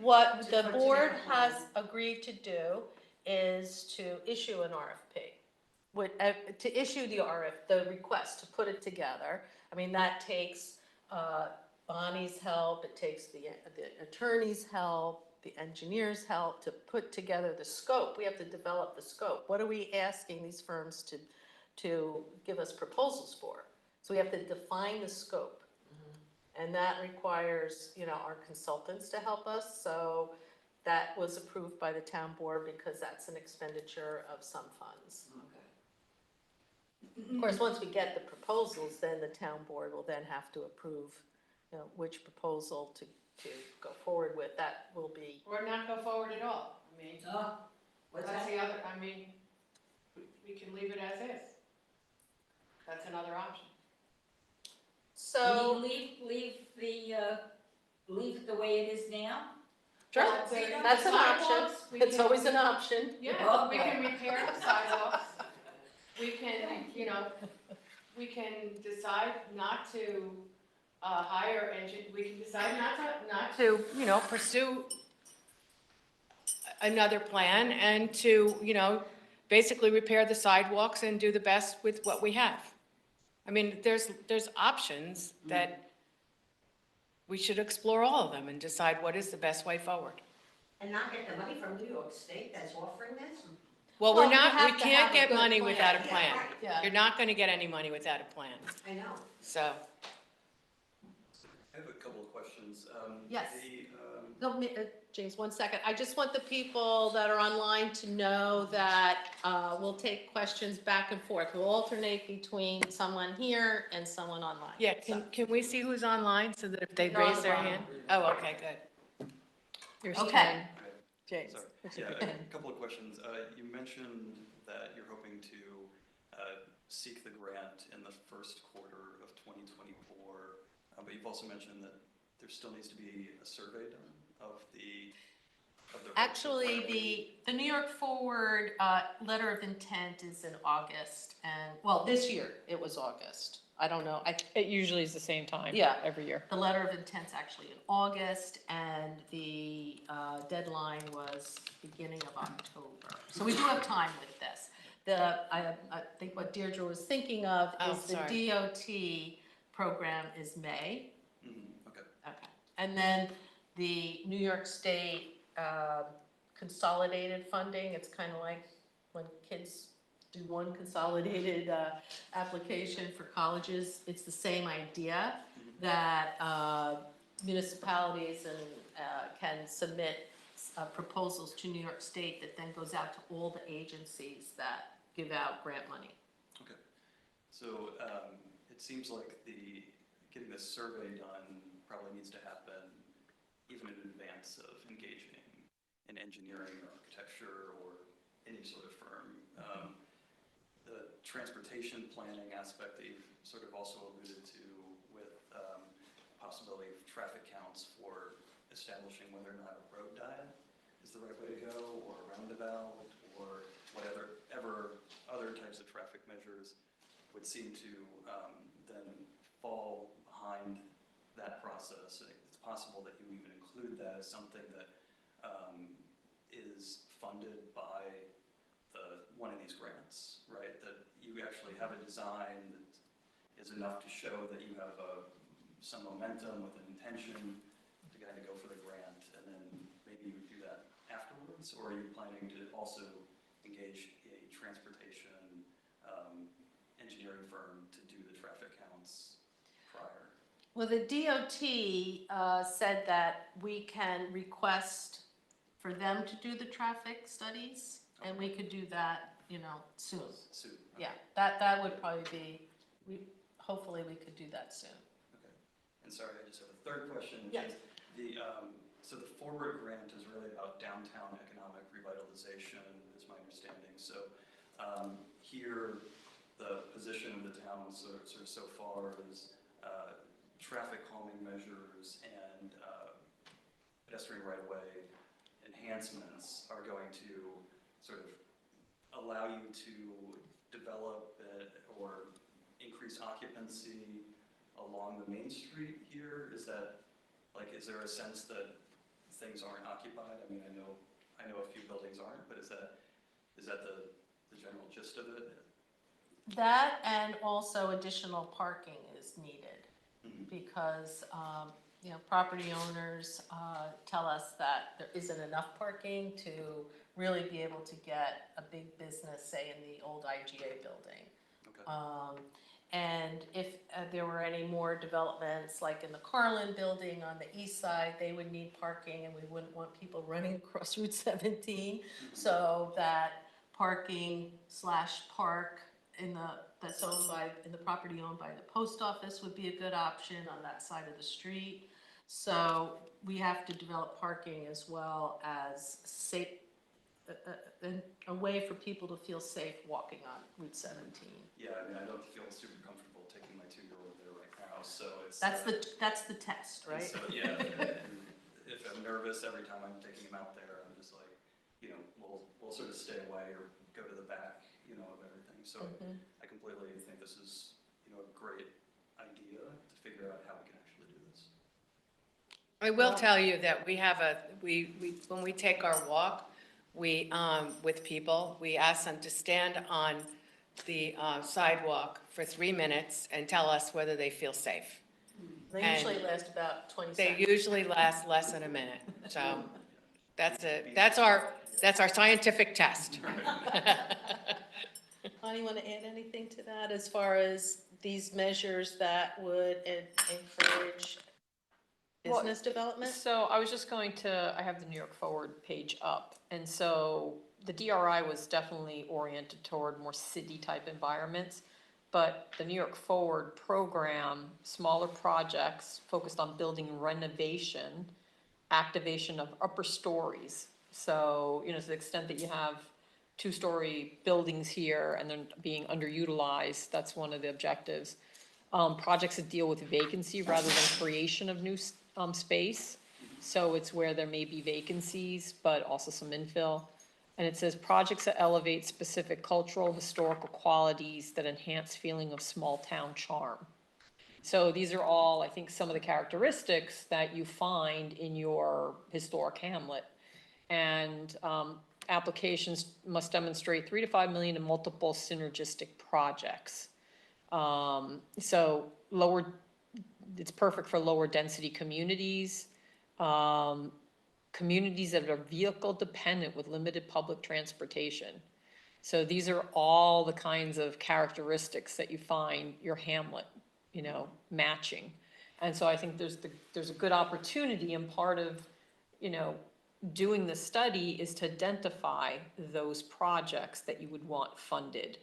What To the put board together a has plan. agreed to do is to issue an RFP. To issue the request, to put it together. I mean, that takes Bonnie's help, it takes the attorney's help, the engineer's help to put together the scope. We have to develop the scope. What are we asking these firms to give us proposals for? So we have to define the scope. And that requires, our consultants to help us, so that was approved by the town board because that's an expenditure of some funds. Of course, once we get the proposals, then the town board will then have to approve, which proposal to go forward with. That will be, Or not go forward at all. I mean, what's that's that? the other, I mean, we can leave it as is. That's another option. so, Leave it the way it is now? sure, Well, the that's an option. sidewalks, we It's can- always an option. Yeah, we can repair the sidewalks. We can, we can decide not to hire we can decide not to, pursue another plan and to, basically repair the sidewalks and do the best with what we have. I mean, there's options that we should explore all of them and decide what is the best way forward. And not get the money from New York State that's offering this? Well, Well, we you have to can't have a get good money plan. without a Yeah, plan. right. Yeah. You're not gonna get any money without a plan, I know. so. I have a couple of questions. Yes. The, No, James, one second. I just want the people that are online to know that we'll take questions back and forth. We'll alternate between someone here and someone online. Yeah, can we see who's online so that if they They're on raise the their bottom. hand? Oh, okay, good. Here's Okay. Ken. okay, James. sorry. Yeah, a couple of questions. You mentioned that you're hoping to seek the grant in the first quarter of 2024, but you've also mentioned that there still needs to be a survey done of the Actually, the New York Forward letter of intent is in August, and, well, this year, it was August. I don't know, It usually is the same time. Yeah. Every year. the letter of intent's actually in August, and the deadline was beginning of October. So we do have time with this. I think what Deirdre was thinking of Oh, is the sorry. DOT program is May. Okay. Okay. And then the New York State consolidated funding, it's kind of like when kids do one consolidated application for colleges, it's the same idea that municipalities can submit proposals to New York State that then goes out to all the agencies that give out grant money. Okay. So it seems like getting this survey done probably needs to happen even in advance of engaging in engineering or architecture or any sort of firm. The transportation planning aspect that you've sort of also alluded to with possibility of traffic counts for establishing whether or not a road diet is the right way to go, or a roundabout, or whatever other types of traffic measures would seem to then fall behind that process. It's possible that you even include that as something that is funded by one of these grants, right? That you actually have a design that is enough to show that you have some momentum with an intention to kind of go for the grant, and then maybe you would do that afterwards, or are you planning to also engage a transportation engineering firm to do the traffic counts prior? Well, the DOT said that we can request for them to do the traffic studies, and we could do that, soon. Soon. Yeah, that would probably be, hopefully we could do that soon. Okay. And sorry, I just have a third question, which Yes. is so the forward grant is really about downtown economic revitalization, is my understanding. So here, the position of the town sort of so far is traffic calming measures and pedestrian right-of-way enhancements are going to sort of allow you to develop or increase occupancy along the main street here? Is that, like, is there a sense that things aren't occupied? I mean, I know a few buildings aren't, but is that the general gist of it? That and also additional parking is needed Mhm. because, property owners tell us that there isn't enough parking to really be able to get a big business, say, in the old IGA building. Okay. And if there were any more developments, like in the Carlin building on the east side, they would need parking and we wouldn't want people running across Route 17. So that parking / park that's owned in the property owned by the post office would be a good option on that side of the street. So we have to develop parking as well as safe, a way for people to feel safe walking on Route 17. Yeah, I mean, I don't feel super comfortable taking my 2-year-old there right now, so it's. That's the test, and right? So, yeah, and if I'm nervous every time I'm taking him out there, I'm just like, we'll sort of stay away or go to the back, of everything. So Mhm. I completely think this is, a great idea to figure out how we can actually do this. I will tell you that we have when we take our walk, with people, we ask them to stand on the sidewalk for 3 minutes and tell us whether they feel safe. They And usually last about 20 They seconds. usually last less than a minute, so that's our scientific test. Bonnie, you want to add anything to that as far as these measures that would encourage Well, business development? So I was just I have the New York Forward page up, and so the DRI was definitely oriented toward more city-type environments, but the New York Forward program, smaller projects focused on building renovation, activation of upper stories. So, to the extent that you have 2-story buildings here and they're being underutilized, that's one of the objectives. Projects that deal with vacancy rather than creation of new space. So it's where there may be vacancies, but also some infill. And it says projects that elevate specific cultural, historical qualities that enhance feeling of small town charm. So these are all, I think, some of the characteristics that you find in your historic hamlet. And applications must demonstrate 3 to 5 million in multiple synergistic projects. So it's perfect for lower density communities, communities that are vehicle dependent with limited public transportation. So these are all the kinds of characteristics that you find your hamlet, matching. And so I think there's a good opportunity, and part of, doing the study is to identify those projects that you would want funded.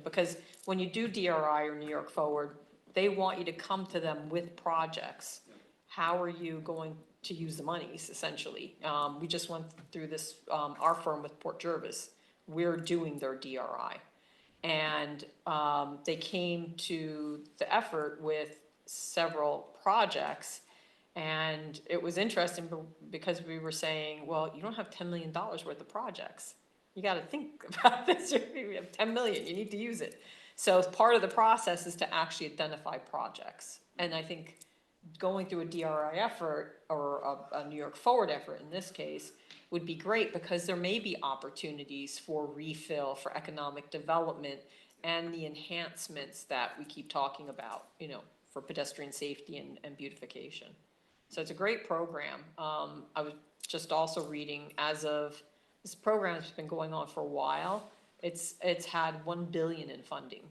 Because when you do DRI or New York Forward, they want you to come to them with projects. How are you going to use the monies, essentially? We just went through this, our firm with Port Jervis. We're doing their DRI. And they came to the effort with several projects. And it was interesting because we were saying, well, you don't have $10 million worth of projects. You got to think about this. You have 10 million, you need to use it. So part of the process is to actually identify projects. And I think going through a DRI effort or a New York Forward effort in this case would be great, because there may be opportunities for refill, for economic development, and the enhancements that we keep talking about, for pedestrian safety and beautification. So it's a great program. I was just also reading, this program has been going on for a while. It's had 1 billion in funding.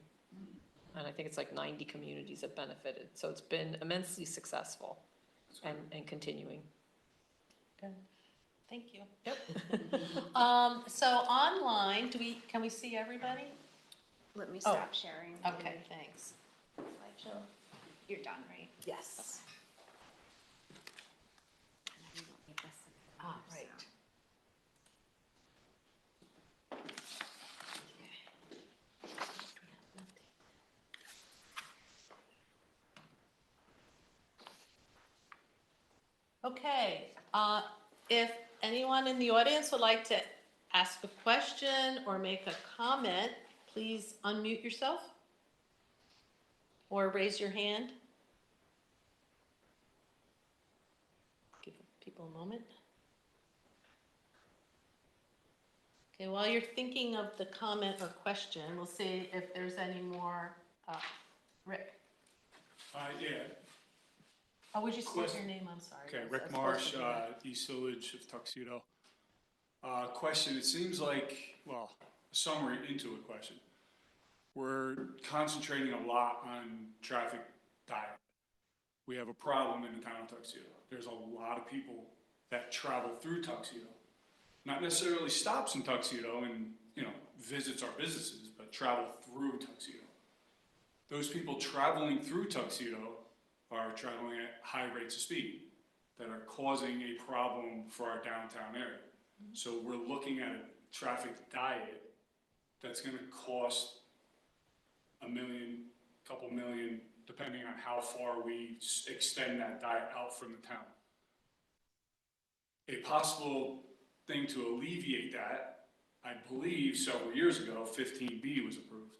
And I think it's like 90 communities have benefited. So it's been immensely successful and continuing. Good. Thank you. Yep. So online, can we see everybody? Let me Oh. stop sharing. Okay, thanks. Slideshow. You're done, right? Yes. Ah, right. Okay, if anyone in the audience would like to ask a question or make a comment, please unmute yourself or raise your hand. Give people a moment. Okay, while you're thinking of the comment or question, we'll see if there's any more. Rick, Yeah, oh, would you state Question- your name? I'm sorry. okay, I was Rick supposed Marsh, to do that. East Village of Tuxedo. Question, it seems like, well, a summary into a question. We're concentrating a lot on traffic diet. We have a problem in the town of Tuxedo. There's a lot of people that travel through Tuxedo. Not necessarily stops in Tuxedo and, visits our businesses, but travel through Tuxedo. Those people traveling through Tuxedo are traveling at high rates of speed that are causing a problem for our downtown area. So we're looking at a traffic diet that's gonna cost $1 million, couple million, depending on how far we extend that diet out from the town. A possible thing to alleviate that, I believe several years ago, 15B was approved.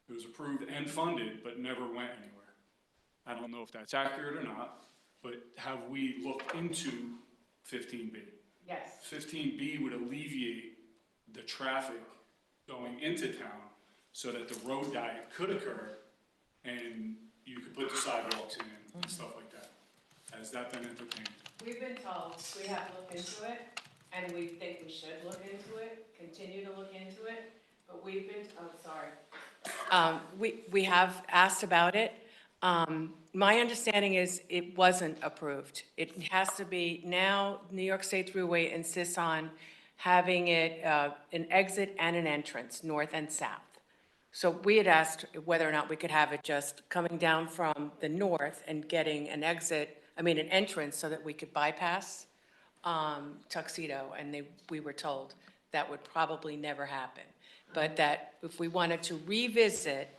It was approved and funded, but never went anywhere. I don't know if that's accurate or not, but have we looked into 15B? Yes. 15B would alleviate the traffic going into town so that the road diet could occur and you could put the sidewalks in and stuff like that. Has that been entertained? We've been told we have to look into it, and we think we should look into it, continue to look into it, but we've been, we have asked about it. My understanding is it wasn't approved. It has to be, now New York State Thruway insists on having it an exit and an entrance, north and south. So we had asked whether or not we could have it just coming down from the north and getting an entrance so that we could bypass Tuxedo, and we were told that would probably never happen. But that if we wanted to revisit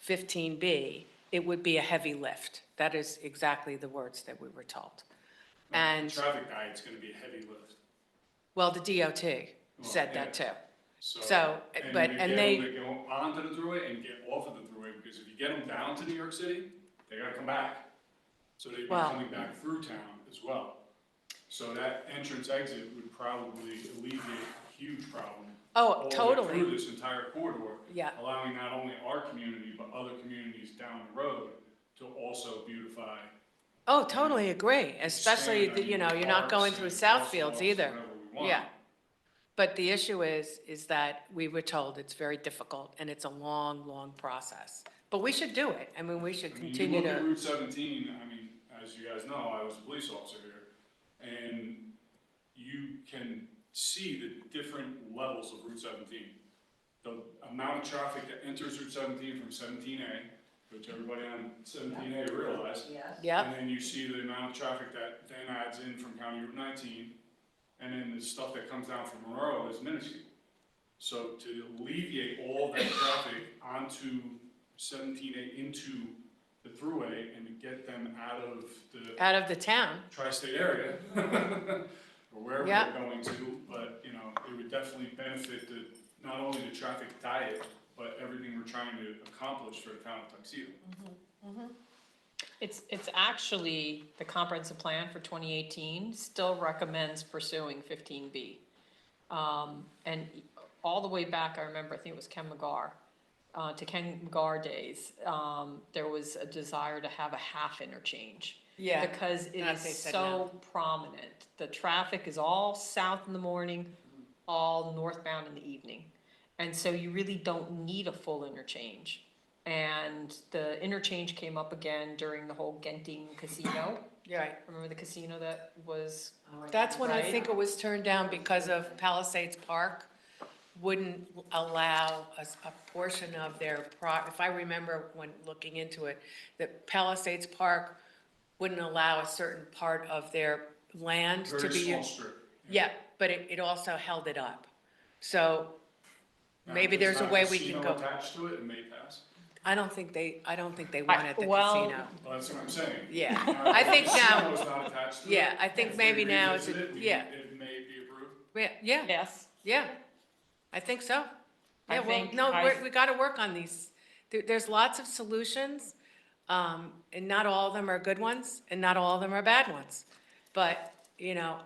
15B, it would be a heavy lift. That is exactly the words that we were told. And, The traffic diet's gonna be a heavy lift. well, the DOT Well, said yeah. that too. So, So, but, to and get they- them to go onto the thruway and get off of the thruway, because if you get them down to New York City, they gotta come back. So they'd be Well- coming back through town as well. So that entrance exit would probably alleviate a huge problem. Oh, all the way totally. Through this entire corridor. Yeah. Allowing not only our community, but other communities down the road to also beautify. Oh, totally agree, especially, expand on you're not parks going through and Southfields crosswalks, either. whatever we want. Yeah. But the issue is that we were told it's very difficult and it's a long, long process. But we should do it. I mean, we should I mean, continue you look at to, Route 17, as you guys know, I was a police officer here, and you can see the different levels of Route 17. The amount of traffic that enters Route 17 from 17A, which everybody on 17A realized. yep, And then you see the amount of traffic that then adds in from County Route 19, and then the stuff that comes down from Monroe is minuscule. So to alleviate all that traffic onto 17A into the thruway and to get them out of the town. tri-state area, or wherever Yeah. they're going to, but, it would definitely benefit not only the traffic diet, but everything we're trying to accomplish for the town of Tuxedo. It's actually, the comprehensive plan for 2018 still recommends pursuing 15B. And all the way back, I remember, I think it was Ken McGar, to Ken McGar days, there was a desire to have a half interchange. Yeah. Because it That is they said so prominent. The traffic is all south in the morning, all northbound in the evening. And so you really don't need a full interchange. And the interchange came up again during the whole Genting casino. You're right. Remember the casino that was? That's when I Right. think it was turned down because of Palisades Park wouldn't allow a portion of their if I remember when looking into it, that Palisades Park wouldn't allow a certain part of their land to Very be. small strip. Yeah, but it also held it up. So Now, maybe if there's a it's way not we can casino go. attached to it, it may pass. I don't think they wanted the well, casino. Well, that's what I'm saying. Yeah, Now, I if think the now- casino is not attached to it, Yeah, I think if maybe we now it's, revisit it, yeah, it may be Yeah, Yes. yeah, I think so. I Yeah, well, think no, I- we got to work on these. There's lots of solutions, and not all of them are good ones, and not all of them are bad ones. But, you know,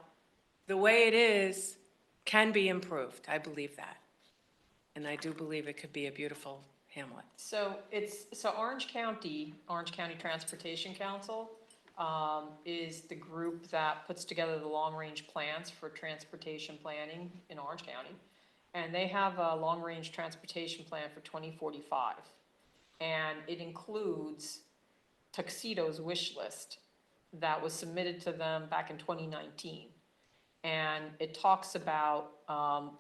the way it is can be improved. I believe that. And I do believe it could be a beautiful hamlet. So Orange County Transportation Council, is the group that puts together the long-range plans for transportation planning in Orange County. And they have a long-range transportation plan for 2045. And it includes Tuxedo's wish list that was submitted to them back in 2019. And it talks about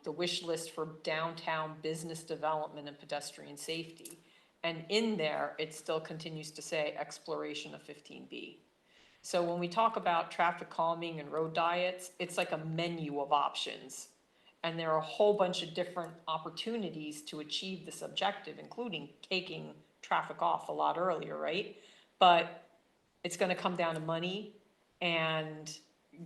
the wish list for downtown business development and pedestrian safety. And in there, it still continues to say exploration of 15B. So when we talk about traffic calming and road diets, it's like a menu of options. And there are a whole bunch of different opportunities to achieve this objective, including taking traffic off a lot earlier, right? But it's gonna come down to money and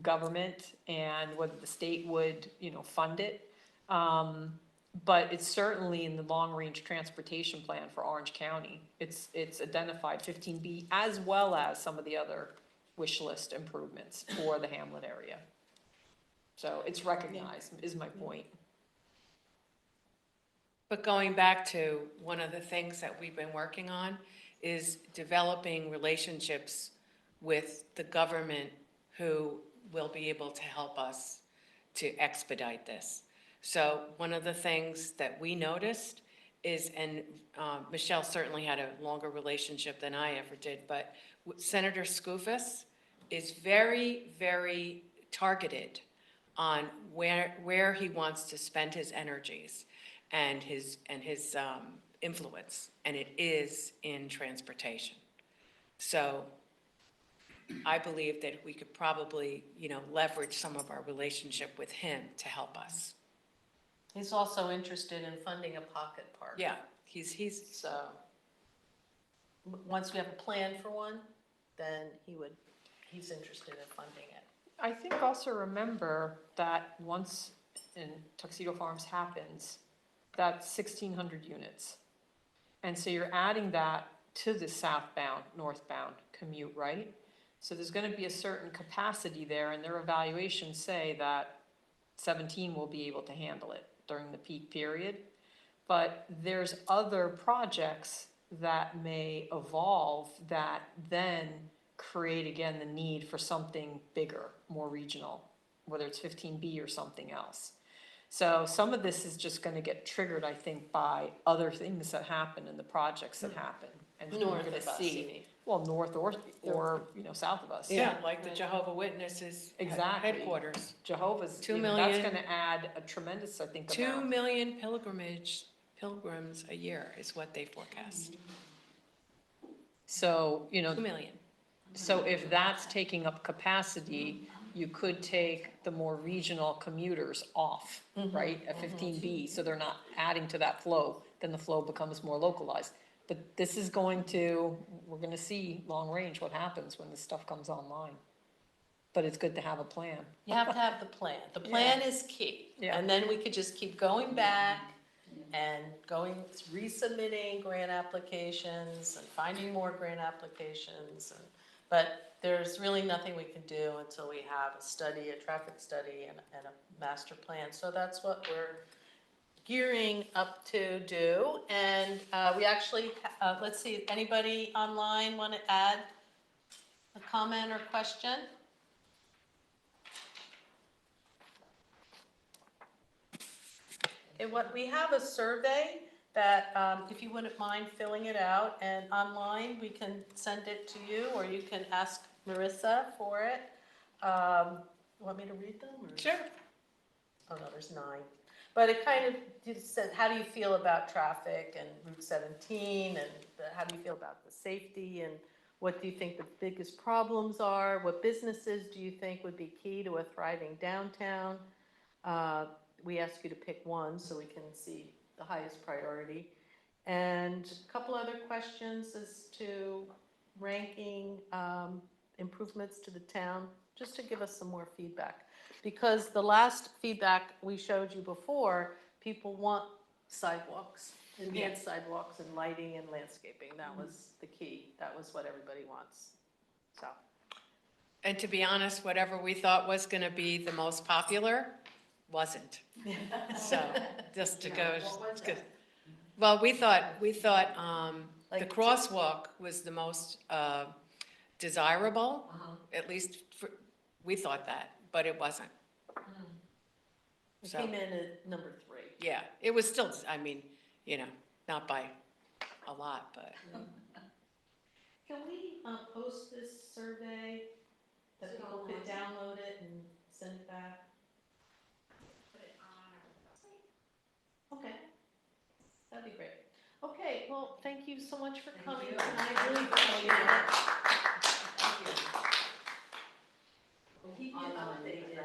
government and whether the state would, fund it. But it's certainly in the long-range transportation plan for Orange County. It's identified 15B as well as some of the other wish list improvements for the Hamlet area. So it's recognized, is my point. But going back to one of the things that we've been working on is developing relationships with the government who will be able to help us to expedite this. So one of the things that we noticed is, and Michelle certainly had a longer relationship than I ever did, but Senator Skoufis is very, very targeted on where he wants to spend his energies and his influence, and it is in transportation. So I believe that we could probably, leverage some of our relationship with him to help us. He's also interested in funding a pocket park. Yeah, he's, So, once we have a plan for one, then he's interested in funding it. I think also remember that once in Tuxedo Farms happens, that's 1,600 units. And so you're adding that to the southbound, northbound commute, right? So there's gonna be a certain capacity there, and their evaluations say that 17 will be able to handle it during the peak period. But there's other projects that may evolve that then create again the need for something bigger, more regional, whether it's 15B or something else. So some of this is just gonna get triggered, I think, by other things that happen and the projects that happen. And we're North gonna of us, see- you mean? Well, north or, south of us. yeah, like the Jehovah Witnesses Exactly. headquarters. Jehovah's, 2 that's million. gonna add a tremendous, I think, 2 amount. million pilgrims a year is what they forecast. So, 2 million. so if that's taking up capacity, you could take the more regional commuters off, right, at 15B, so they're not adding to that flow, then the flow becomes more localized. But this is we're gonna see long range, what happens when this stuff comes online. But it's good to have a plan. You have to have the plan. The plan is key. Yeah. And then we could just keep going back and resubmitting grant applications and finding more grant applications. But there's really nothing we can do until we have a study, a traffic study and a master plan. So that's what we're gearing up to do. And we actually, let's see, anybody online want to add a comment or question? We have a survey that, if you wouldn't mind filling it out, and online, we can send it to you, or you can ask Marissa for it. Want me to read them? Or? Sure. Oh, no, there's 9. But it kind of just said, how do you feel about traffic and Route 17, and how do you feel about the safety, and what do you think the biggest problems are? What businesses do you think would be key to a thriving downtown? We ask you to pick one so we can see the highest priority. And a couple other questions as to ranking improvements to the town, just to give us some more feedback. Because the last feedback we showed you before, people want sidewalks, enhanced sidewalks and lighting and landscaping. That was the key. That was what everybody wants, so. And to be honest, whatever we thought was going to be the most popular wasn't. So, just to go. Well, we thought, the Like- crosswalk was the most desirable, at least we thought that, but it wasn't. It So- came in at number 3. Yeah, it was still, I mean, not by a lot, but. Can we post this survey, that people could download it and send it back? Put it on our website. Okay, that'd be great. Okay, well, thank you so much for coming you. tonight, really appreciate it. Thank you. We'll keep you updated.